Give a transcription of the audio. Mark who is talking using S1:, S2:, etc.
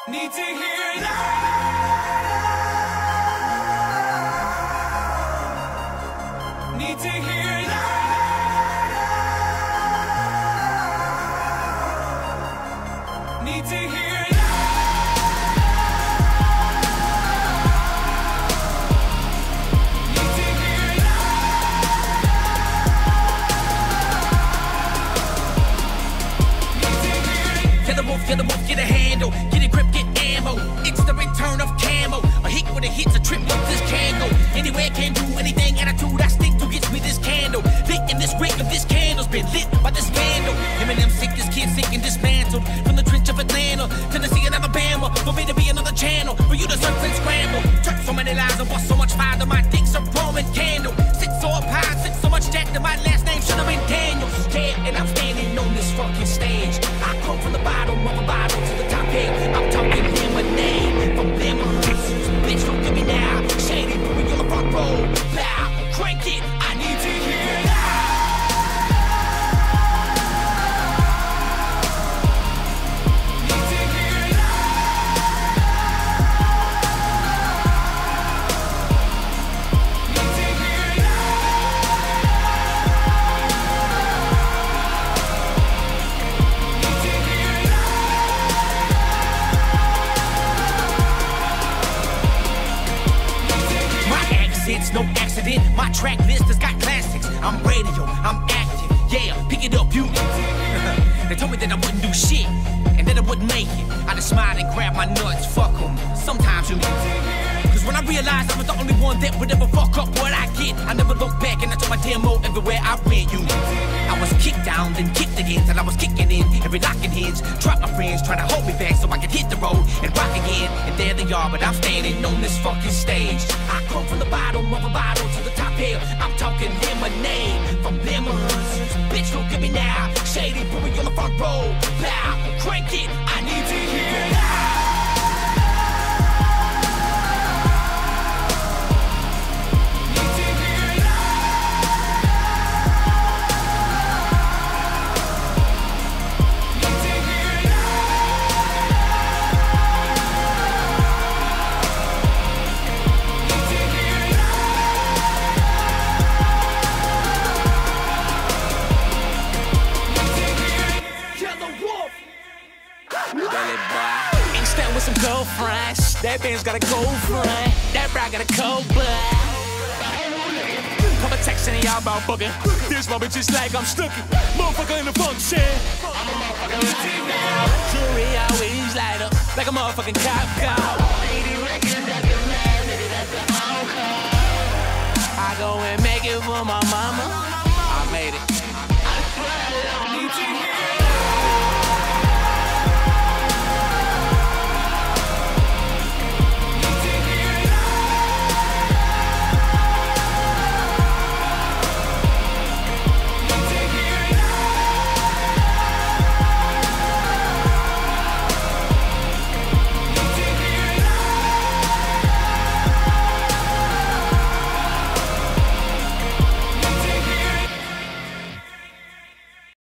S1: Need to hear now. Need to hear now. Need to hear now.
S2: Get the wolf, get a handle, get a grip, get ammo. It's the return of camo. A hit with a hit's a trip with this candle. Anywhere can do anything, attitude I stick to gets me this candle. Lit in this wick of this candle's been lit by this vandal. Eminem sick, this kid sick and dismantled. From the trench of Atlanta, Tennessee and Alabama. For me to be another channel, for you to surf and scramble. Turn so many lies and bust so much fire that my dick's a Roman candle. Sit so up high, sit so much jack that my last name should have been Daniel. Yeah, and I'm standing on this fucking stage. I come from the bottom of a bottle to the top end. I'm talking lemonade from lemons. Bitch, don't give me now. Shady, put me on the front row. Loud, crank it. I need to hear now. It's no accident, my track list has got classics. I'm radio, I'm active, yeah, pick it up, you. They told me that I wouldn't do shit, and that I wouldn't make it. I just smiled and grabbed my nuts, fuck them. Sometimes you. Cause when I realized I was the only one that would ever fuck up what I get, I never looked back and I took my demo everywhere I went, you. I was kicked down, then kicked again, till I was kicking in every lock and hinge. Dropped my friends, trying to hold me back so I could hit the road and rock again. And there they are, but I'm standing on this fucking stage. I come from the bottom of a bottle to the top here. I'm talking lemonade from lemons. Bitch, don't give me now. Shady, put me on the front row. Loud, crank it. I need to hear now.
S3: With some girlfriends, that band's got a cold friend, that bra got a cold blood. Couple texts and y'all about bugging. This moment just like I'm stuck in. Motherfucker in the function. I'm a motherfucker right now. Jewelry always light up like a motherfucking cop car. 80 records that can last, that's the encore.